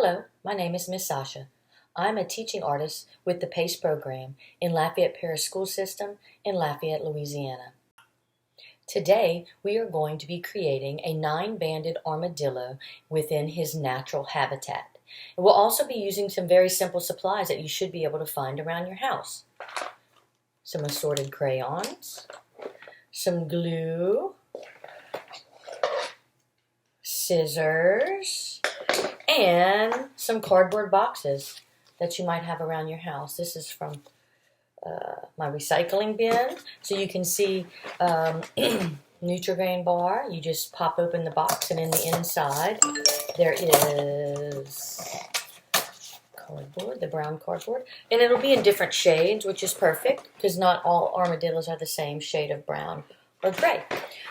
Hello, my name is Miss Sasha. I'm a teaching artist with the PACE program in Lafayette Parish School System in Lafayette, Louisiana. Today, we are going to be creating a 9-banded armadillo within his natural habitat. And we'll also be using some very simple supplies that you should be able to find around your house. Some assorted crayons, some glue, scissors, and some cardboard boxes that you might have around your house. This is from my recycling bin. So you can see Nutrigrain bar. You just pop open the box, and in the inside there is cardboard, the brown cardboard. And it'll be in different shades, which is perfect because not all armadillos are the same shade of brown or gray.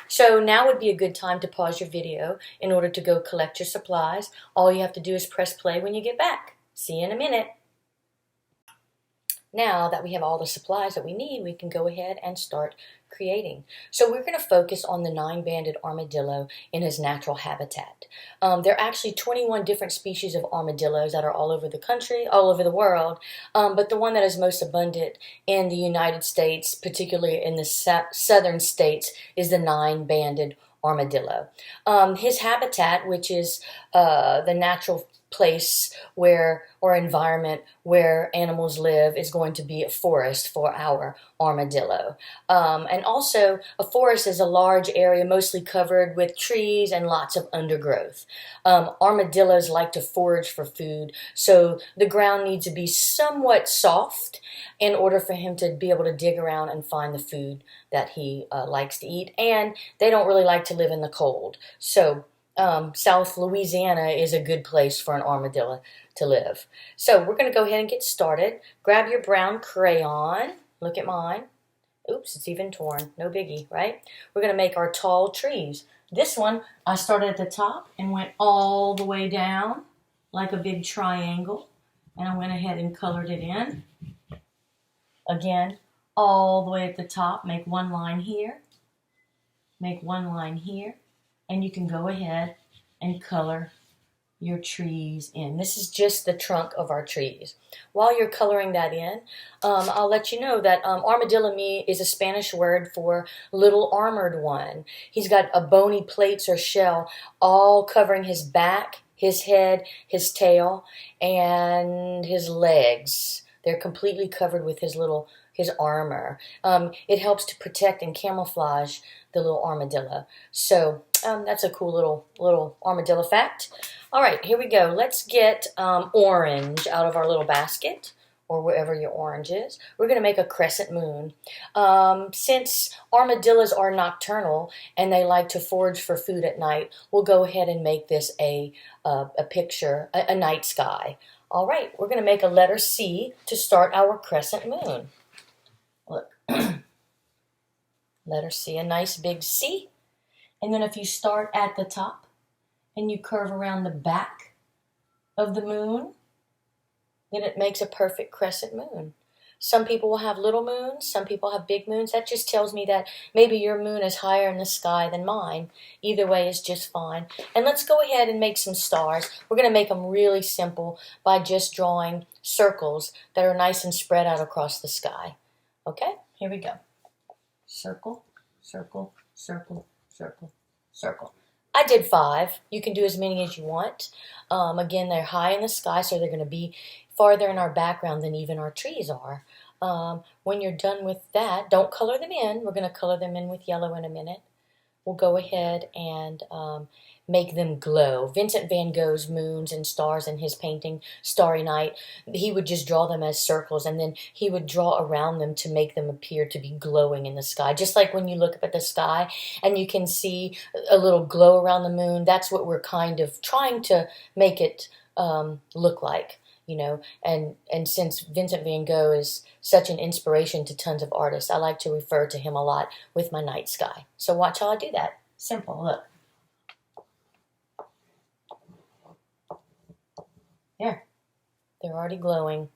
So now would be a good time to pause your video in order to go collect your supplies. All you have to do is press play when you get back. See you in a minute. Now that we have all the supplies that we need, we can go ahead and start creating. So we're going to focus on the 9-banded armadillo in his natural habitat. There are actually 21 different species of armadillos that are all over the country, all over the world, but the one that is most abundant in the United States, particularly in the southern states, is the 9-banded armadillo. His habitat, which is the natural place where or environment where animals live, is going to be a forest for our armadillo. And also a forest is a large area mostly covered with trees and lots of undergrowth. Armadillos like to forage for food, so the ground needs to be somewhat soft in order for him to be able to dig around and find the food that he likes to eat. And they don't really like to live in the cold. So South Louisiana is a good place for an armadillo to live. So we're going to go ahead and get started. Grab your brown crayon. Look at mine. Oops, it's even torn. No biggie, right? We're going to make our tall trees. This one, I started at the top and went all the way down like a big triangle. And I went ahead and colored it in. Again, all the way at the top. Make one line here. Make one line here. And you can go ahead and color your trees in. This is just the trunk of our trees. While you're coloring that in, I'll let you know that armadillo meat is a Spanish word for little armored one. He's got a bony plates or shell all covering his back, his head, his tail, and his legs. They're completely covered with his armor. It helps to protect and camouflage the little armadillo. So that's a cool little armadillo fact. All right, here we go. Let's get orange out of our little basket, or wherever your orange is. We're going to make a crescent moon. Since armadillos are nocturnal and they like to forage for food at night, we'll go ahead and make this a picture, a night sky. All right, we're going to make a letter C to start our crescent moon. Look, letter C, a nice big C. And then if you start at the top and you curve around the back of the moon, then it makes a perfect crescent moon. Some people will have little moons, some people have big moons. That just tells me that maybe your moon is higher in the sky than mine. Either way is just fine. And let's go ahead and make some stars. We're going to make them really simple by just drawing circles that are nice and spread out across the sky. Okay, here we go. Circle, circle, circle, circle, circle. I did 5. You can do as many as you want. Again, they're high in the sky, so they're going to be farther in our background than even our trees are. When you're done with that, don't color them in. We're going to color them in with yellow in a minute. We'll go ahead and make them glow. Vincent van Gogh's moons and stars in his painting, Starry Night, he would just draw them as circles, and then he would draw around them to make them appear to be glowing in the sky. Just like when you look up at the sky and you can see a little glow around the moon, that's what we're kind of trying to make it look like. You know, and since Vincent van Gogh is such an inspiration to tons of artists, I like to refer to him a lot with my night sky. So watch how I do that. Simple, look. There, they're already glowing.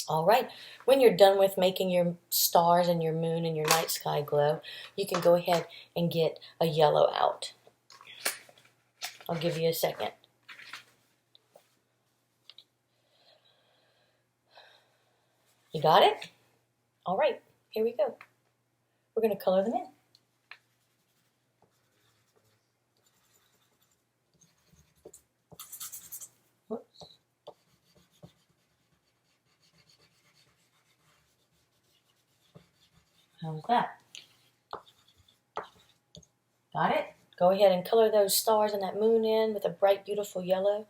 All right, when you're done with making your stars and your moon and your night sky glow, you can go ahead and get a yellow out. I'll give you a second. You got it? All right, here we go. We're going to color them in. Whoops. How's that? Got it? Go ahead and color those stars and that moon in with a bright, beautiful yellow.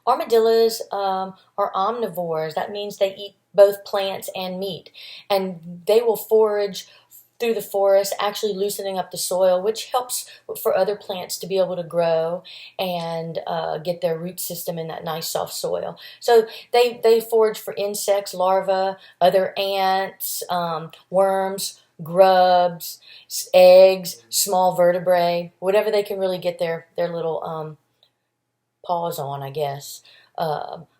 Armadillos are omnivores. That means they eat both plants and meat. And they will forage through the forest, actually loosening up the soil, which helps for other plants to be able to grow and get their root system in that nice soft soil. So they forage for insects, larvae, other ants, worms, grubs, eggs, small vertebrae, whatever they can really get their little paws on, I guess.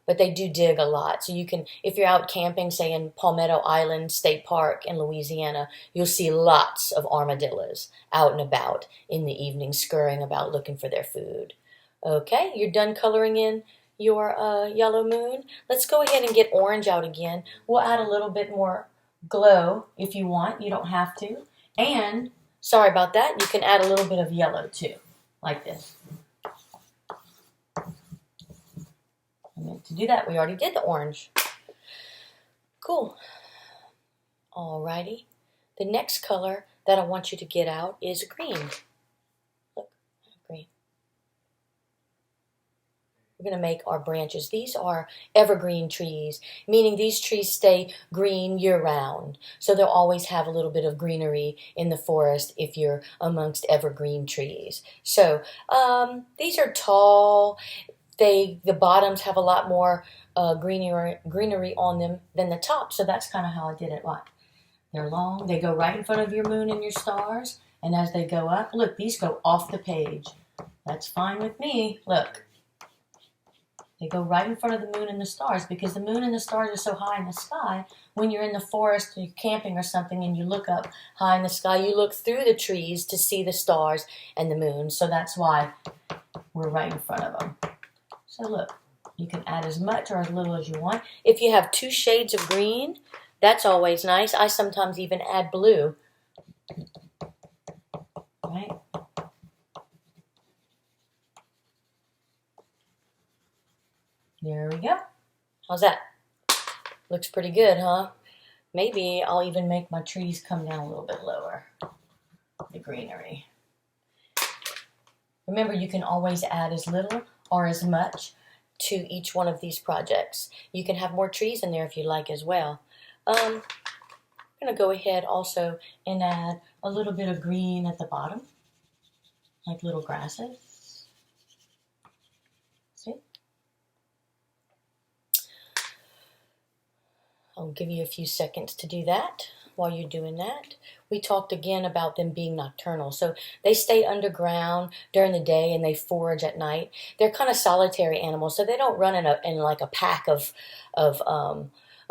But they do dig a lot. So you can, if you're out camping, say in Palmetto Island State Park in Louisiana, you'll see lots of armadillos out and about in the evening, scurrying about looking for their food. Okay, you're done coloring in your yellow moon. Let's go ahead and get orange out again. We'll add a little bit more glow if you want. You don't have to. And, sorry about that, you can add a little bit of yellow too, like this. I meant to do that. We already did the orange. Cool. Alrighty. The next color that I want you to get out is green. Look, green. We're going to make our branches. These are evergreen trees, meaning these trees stay green year-round. So they'll always have a little bit of greenery in the forest if you're amongst evergreen trees. So these are tall. The bottoms have a lot more greenery on them than the top, so that's kind of how I did it. Like, they're long, they go right in front of your moon and your stars, and as they go up, look, these go off the page. That's fine with me. Look, they go right in front of the moon and the stars, because the moon and the stars are so high in the sky. When you're in the forest, you're camping or something, and you look up high in the sky, you look through the trees to see the stars and the moon, so that's why we're right in front of them. So look, you can add as much or as little as you want. If you have 2 shades of green, that's always nice. I sometimes even add blue. Right? There we go. How's that? Looks pretty good, huh? Maybe I'll even make my trees come down a little bit lower. The greenery. Remember, you can always add as little or as much to each one of these projects. You can have more trees in there if you like as well. I'm going to go ahead also and add a little bit of green at the bottom, like little grasses. See? I'll give you a few seconds to do that. While you're doing that, we talked again about them being nocturnal. So they stay underground during the day and they forage at night. They're kind of solitary animals, so they don't run in like a pack of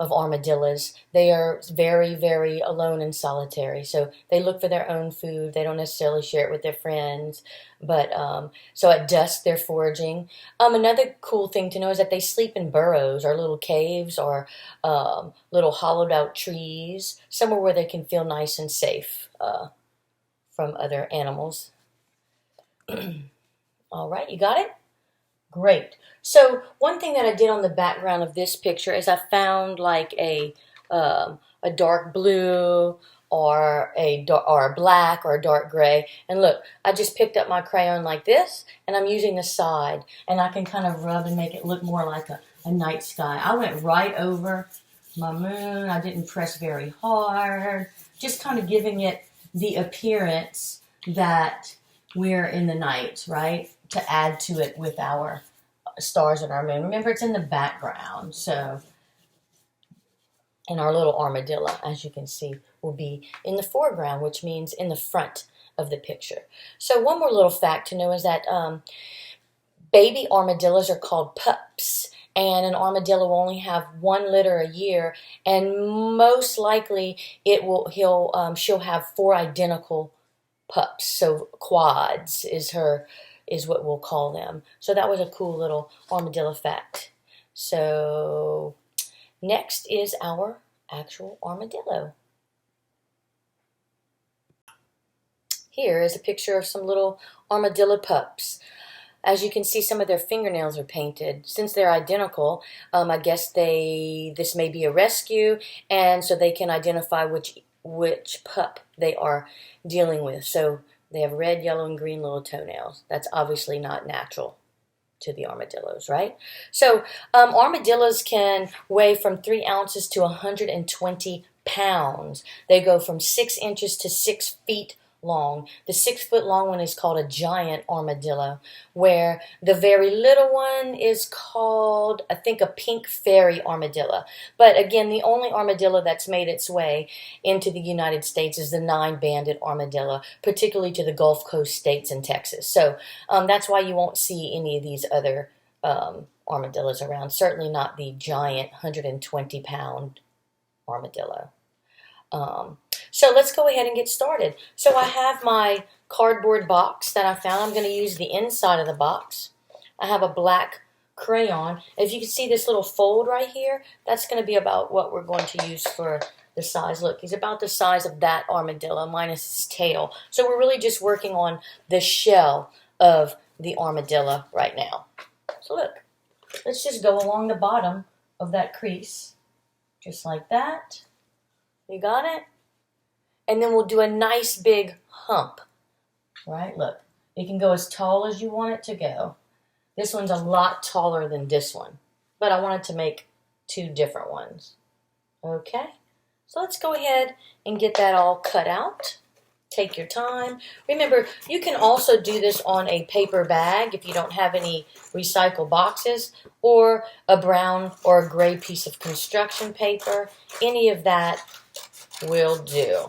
armadillos. They are very, very alone and solitary. So they look for their own food. They don't necessarily share it with their friends. But so at dusk they're foraging. Another cool thing to know is that they sleep in burrows or little caves or little hollowed out trees, somewhere where they can feel nice and safe from other animals. All right, you got it? Great. So one thing that I did on the background of this picture is I found like a dark blue or a black or a dark gray. And look, I just picked up my crayon like this, and I'm using the side, and I can kind of rub and make it look more like a night sky. I went right over my moon. I didn't press very hard, just kind of giving it the appearance that we're in the night, right? To add to it with our stars and our moon. Remember, it's in the background, so, and our little armadillo, as you can see, will be in the foreground, which means in the front of the picture. So one more little fact to know is that baby armadillos are called pups, and an armadillo will only have 1 litter a year, and most likely she'll have 4 identical pups. So quads is what we'll call them. So that was a cool little armadillo fact. So Next is our actual armadillo. Here is a picture of some little armadillo pups. As you can see, some of their fingernails are painted. Since they're identical, I guess this may be a rescue, and so they can identify which pup they are dealing with. So they have red, yellow, and green little toenails. That's obviously not natural to the armadillos, right? So armadillos can weigh from 3 ounces to 120 pounds. They go from 6 inches to 6 feet long. The 6 foot long one is called a giant armadillo, where the very little one is called, I think, a pink fairy armadillo. But again, the only armadillo that's made its way into the United States is the 9-banded armadillo, particularly to the Gulf Coast states and Texas. So that's why you won't see any of these other armadillos around. Certainly not the giant 120-pound armadillo. So let's go ahead and get started. So I have my cardboard box that I found. I'm going to use the inside of the box. I have a black crayon. If you can see this little fold right here, that's going to be about what we're going to use for the size. Look, he's about the size of that armadillo minus his tail. So we're really just working on the shell of the armadillo right now. So look, let's just go along the bottom of that crease, just like that. You got it? And then we'll do a nice big hump, right? Look, it can go as tall as you want it to go. This one's a lot taller than this one, but I wanted to make 2 different ones. Okay, so let's go ahead and get that all cut out. Take your time. Remember, you can also do this on a paper bag if you don't have any recycle boxes, or a brown or a gray piece of construction paper. Any of that will do.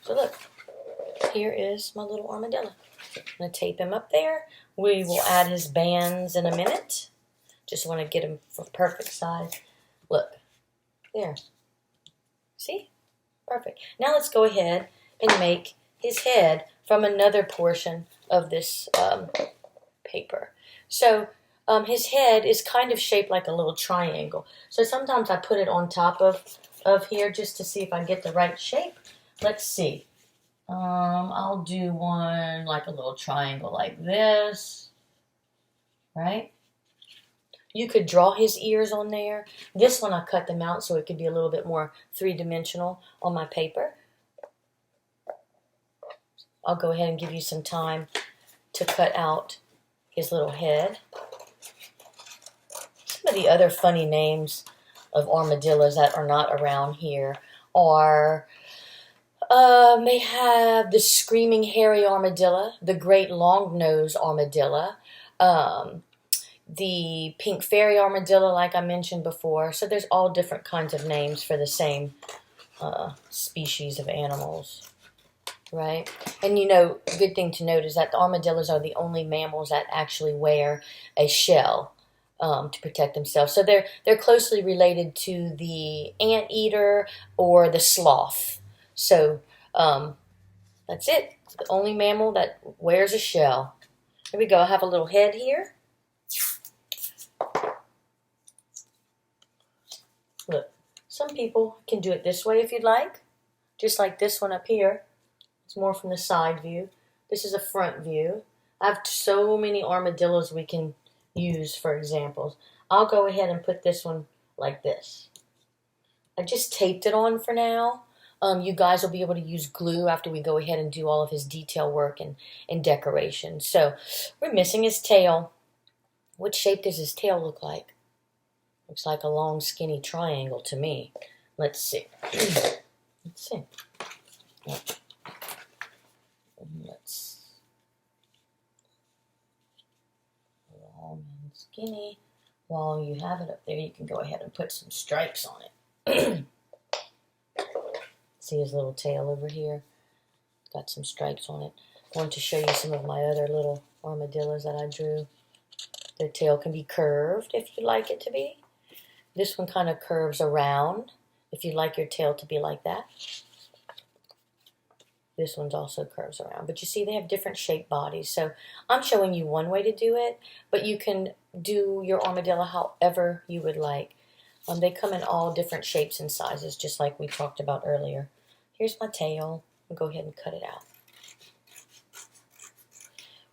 So look, here is my little armadillo. I'm going to tape him up there. We will add his bands in a minute. Just want to get him for perfect size. Look, there. See? Perfect. Now let's go ahead and make his head from another portion of this paper. So his head is kind of shaped like a little triangle. So sometimes I put it on top of here just to see if I get the right shape. Let's see. I'll do one like a little triangle like this, right? You could draw his ears on there. This one I cut them out so it could be a little bit more 3-dimensional on my paper. I'll go ahead and give you some time to cut out his little head. Some of the other funny names of armadillos that are not around here are, may have the screaming hairy armadillo, the great long-nosed armadillo, the pink fairy armadillo like I mentioned before. So there's all different kinds of names for the same species of animals, right? And you know, good thing to note is that the armadillos are the only mammals that actually wear a shell to protect themselves. So they're closely related to the anteater or the sloth. So that's it. It's the only mammal that wears a shell. Here we go. I have a little head here. Look, some people can do it this way if you'd like. Just like this one up here. It's more from the side view. This is a front view. I have so many armadillos we can use for examples. I'll go ahead and put this one like this. I just taped it on for now. You guys will be able to use glue after we go ahead and do all of his detail work and decoration. So we're missing his tail. What shape does his tail look like? Looks like a long skinny triangle to me. Let's see. Let's see. Long and skinny. While you have it up there, you can go ahead and put some stripes on it. See his little tail over here? Got some stripes on it. I want to show you some of my other little armadillos that I drew. Their tail can be curved if you'd like it to be. This one kind of curves around if you'd like your tail to be like that. This one's also curves around. But you see, they have different shaped bodies. So I'm showing you one way to do it, but you can do your armadillo however you would like. They come in all different shapes and sizes, just like we talked about earlier. Here's my tail. I'll go ahead and cut it out.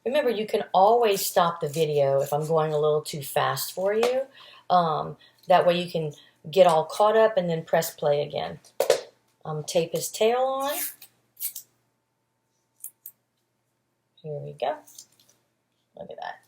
Remember, you can always stop the video if I'm going a little too fast for you. That way you can get all caught up and then press play again. Tape his tail on. Here we go. Look at that.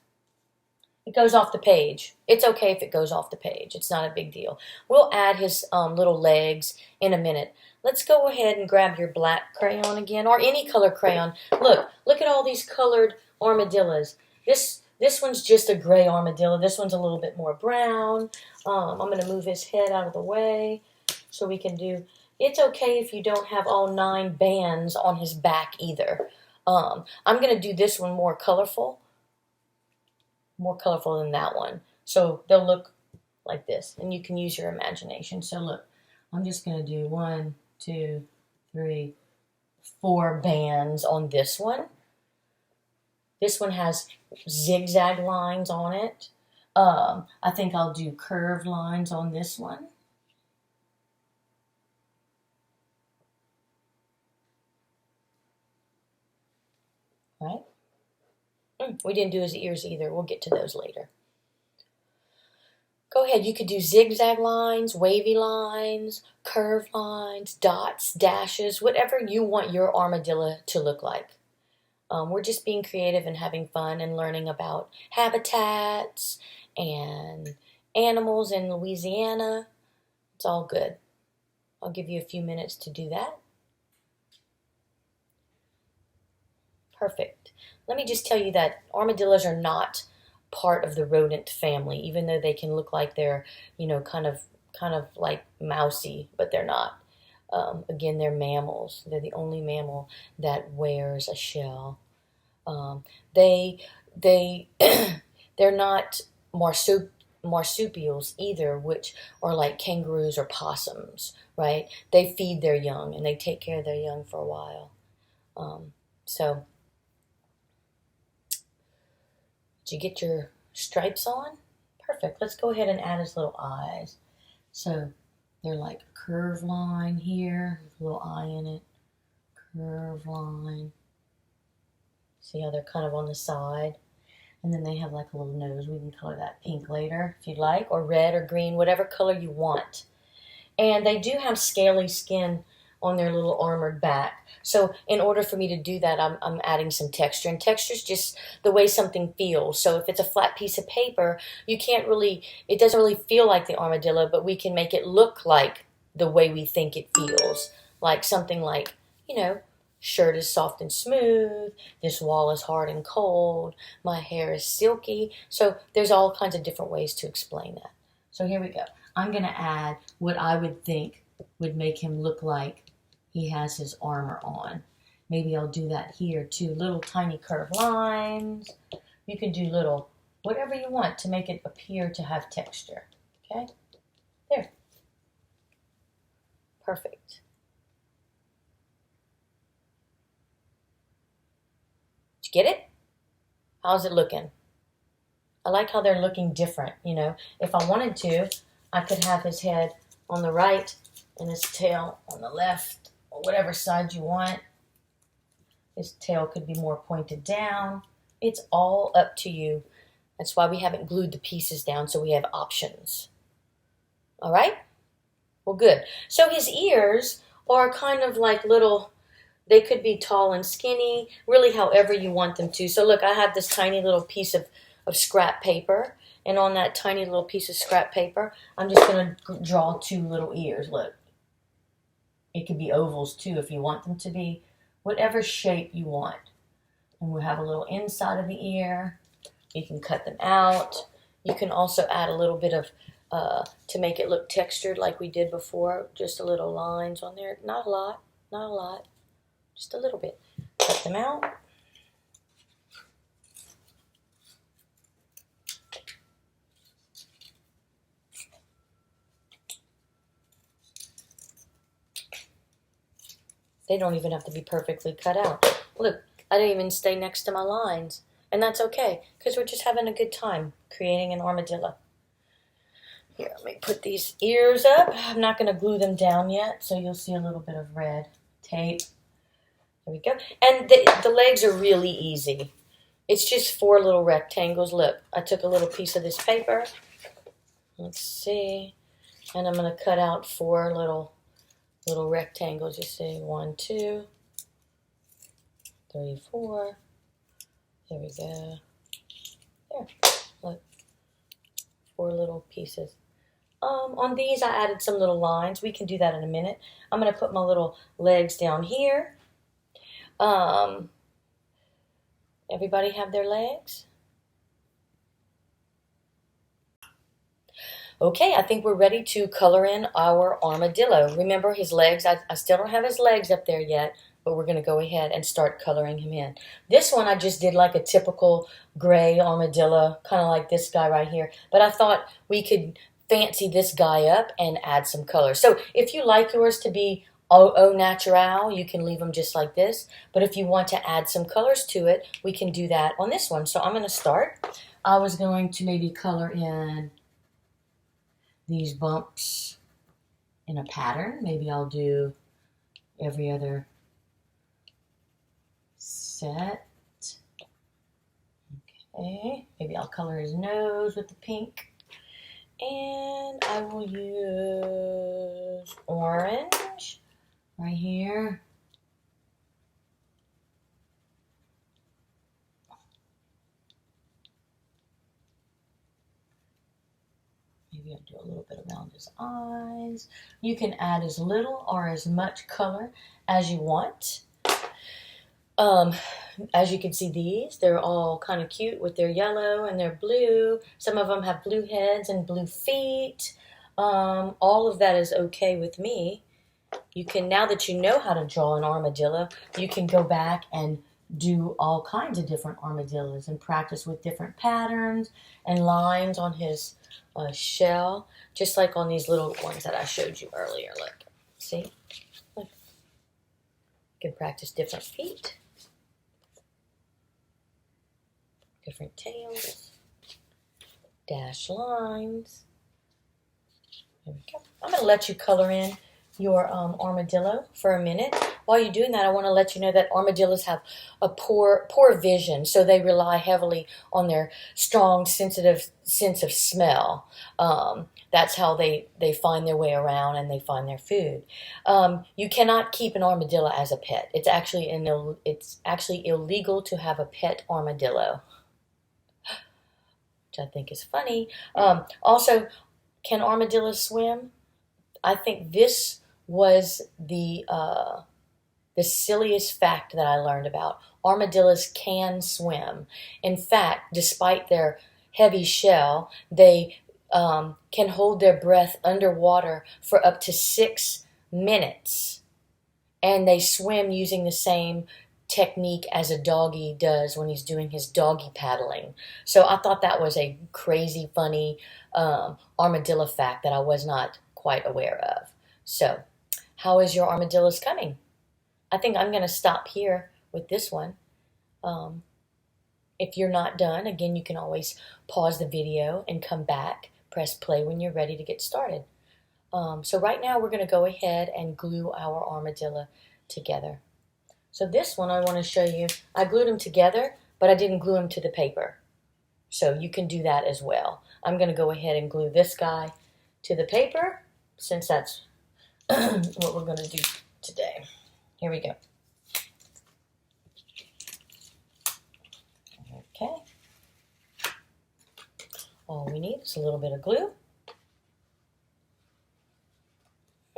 It goes off the page. It's okay if it goes off the page. It's not a big deal. We'll add his little legs in a minute. Let's go ahead and grab your black crayon again, or any color crayon. Look at all these colored armadillos. This one's just a gray armadillo. This one's a little bit more brown. I'm going to move his head out of the way so we can do... It's okay if you don't have all 9 bands on his back either. I'm going to do this one more colorful than that one. So they'll look like this, and you can use your imagination. So look, I'm just going to do 1, 2, 3, 4 bands on this one. This one has zigzag lines on it. I think I'll do curved lines on this one. Right? We didn't do his ears either. We'll get to those later. Go ahead. You could do zigzag lines, wavy lines, curved lines, dots, dashes, whatever you want your armadillo to look like. We're just being creative and having fun and learning about habitats and animals in Louisiana. It's all good. I'll give you a few minutes to do that. Perfect. Let me just tell you that armadillos are not part of the rodent family, even though they can look like they're, kind of like mousy, but they're not. Again, they're mammals. They're the only mammal that wears a shell. They're not marsupials either, which are like kangaroos or possums, right? They feed their young and they take care of their young for a while. Did you get your stripes on? Perfect. Let's go ahead and add his little eyes. So they're like a curved line here, with a little eye in it. Curved line. See how they're kind of on the side? And then they have like a little nose. We can color that pink later if you'd like, or red or green, whatever color you want. And they do have scaly skin on their little armored back. So in order for me to do that, I'm adding some texture. And texture is just the way something feels. So if it's a flat piece of paper, it doesn't really feel like the armadillo, but we can make it look like the way we think it feels. Like something like, shirt is soft and smooth, this wall is hard and cold, my hair is silky. So there's all kinds of different ways to explain that. So here we go. I'm going to add what I would think would make him look like he has his armor on. Maybe I'll do that here too. Little tiny curved lines. You can do little, whatever you want to make it appear to have texture. Okay? There. Perfect. Did you get it? How's it looking? I like how they're looking different, If I wanted to, I could have his head on the right and his tail on the left, or whatever side you want. His tail could be more pointed down. It's all up to you. That's why we haven't glued the pieces down, so we have options. All right? Well, good. So his ears are kind of like little, they could be tall and skinny, really however you want them to. So look, I have this tiny little piece of scrap paper, and on that tiny little piece of scrap paper, I'm just going to draw 2 little ears. Look. It could be ovals too if you want them to be. Whatever shape you want. And we'll have a little inside of the ear. You can cut them out. You can also add a little bit of, to make it look textured like we did before, just a little lines on there. Not a lot. Just a little bit. Cut them out. They don't even have to be perfectly cut out. Look, I didn't even stay next to my lines. And that's okay, because we're just having a good time creating an armadillo. Here, let me put these ears up. I'm not going to glue them down yet, so you'll see a little bit of red tape. There we go. And the legs are really easy. It's just 4 little rectangles. Look, I took a little piece of this paper. Let's see. And I'm going to cut out 4 little rectangles. You see, 1, 2, 3, 4. There we go. There, look, 4 little pieces. On these, I added some little lines. We can do that in a minute. I'm going to put my little legs down here. Everybody have their legs? Okay, I think we're ready to color in our armadillo. Remember his legs, I still don't have his legs up there yet, but we're going to go ahead and start coloring him in. This one I just did like a typical gray armadillo, kind of like this guy right here. But I thought we could fancy this guy up and add some color. So if you like yours to be au natural, you can leave them just like this. But if you want to add some colors to it, we can do that on this one. So I'm going to start. I was going to maybe color in these bumps in a pattern. Maybe I'll do every other set. Okay, maybe I'll color his nose with the pink. And I will use orange right here. Maybe I'll do a little bit around his eyes. You can add as little or as much color as you want. As you can see, they're all kind of cute with their yellow and their blue. Some of them have blue heads and blue feet. All of that is okay with me. You can, now that you know how to draw an armadillo, you can go back and do all kinds of different armadillos and practice with different patterns and lines on his shell, just like on these little ones that I showed you earlier. Look, see? Look. You can practice different feet, different tails, dash lines. There we go. I'm going to let you color in your armadillo for a minute. While you're doing that, I want to let you know that armadillos have a poor vision, so they rely heavily on their strong, sensitive sense of smell. That's how they find their way around and they find their food. You cannot keep an armadillo as a pet. It's actually illegal to have a pet armadillo, which I think is funny. Also, can armadillos swim? I think this was the silliest fact that I learned about. Armadillos can swim. In fact, despite their heavy shell, they can hold their breath underwater for up to 6 minutes. And they swim using the same technique as a doggy does when he's doing his doggy paddling. So I thought that was a crazy, funny armadillo fact that I was not quite aware of. So, how is your armadillos coming? I think I'm going to stop here with this one. If you're not done, again, you can always pause the video and come back, press play when you're ready to get started. So right now we're going to go ahead and glue our armadillo together. So this one I want to show you, I glued them together, but I didn't glue them to the paper. So you can do that as well. I'm going to go ahead and glue this guy to the paper, since that's what we're going to do today. Here we go. Okay. All we need is a little bit of glue.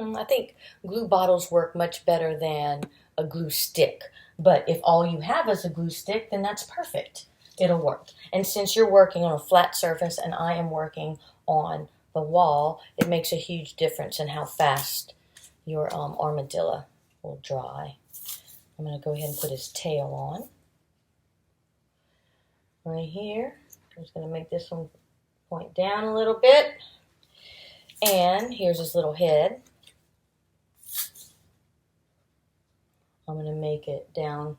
I think glue bottles work much better than a glue stick. But if all you have is a glue stick, then that's perfect. It'll work. And since you're working on a flat surface and I am working on the wall, it makes a huge difference in how fast your armadillo will dry. I'm going to go ahead and put his tail on. Right here. I'm just going to make this one point down a little bit. And here's his little head. I'm going to make it down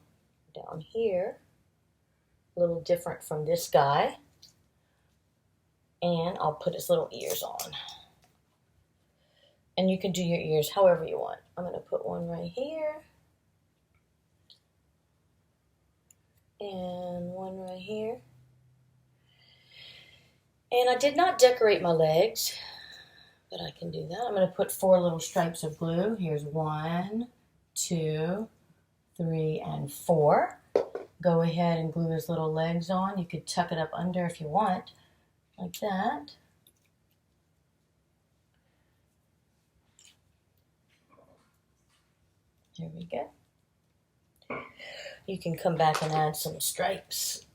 here. A little different from this guy. And I'll put his little ears on. And you can do your ears however you want. I'm going to put one right here. And one right here. And I did not decorate my legs, but I can do that. I'm going to put 4 little stripes of glue. Here's 1, 2, 3, and 4. Go ahead and glue his little legs on. You could tuck it up under if you want, like that. There we go. You can come back and add some stripes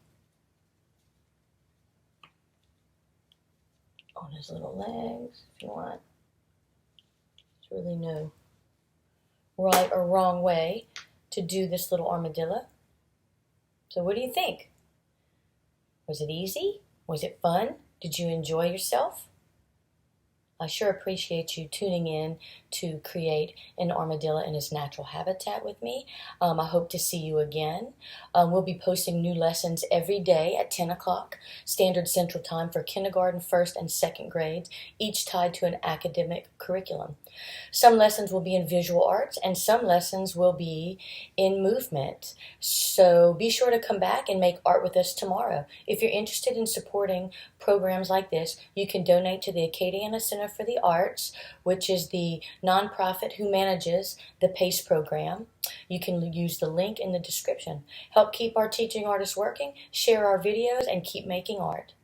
on his little legs if you want. There's really no right or wrong way to do this little armadillo. So what do you think? Was it easy? Was it fun? Did you enjoy yourself? I sure appreciate you tuning in to create an armadillo in his natural habitat with me. I hope to see you again. We'll be posting new lessons every day at 10 o'clock Standard Central Time for kindergarten, first, and second grades, each tied to an academic curriculum. Some lessons will be in visual arts and some lessons will be in movement. So be sure to come back and make art with us tomorrow. If you're interested in supporting programs like this, you can donate to the Acadiana Center for the Arts, which is the nonprofit who manages the PACE program. You can use the link in the description. Help keep our teaching artists working, share our videos, and keep making art.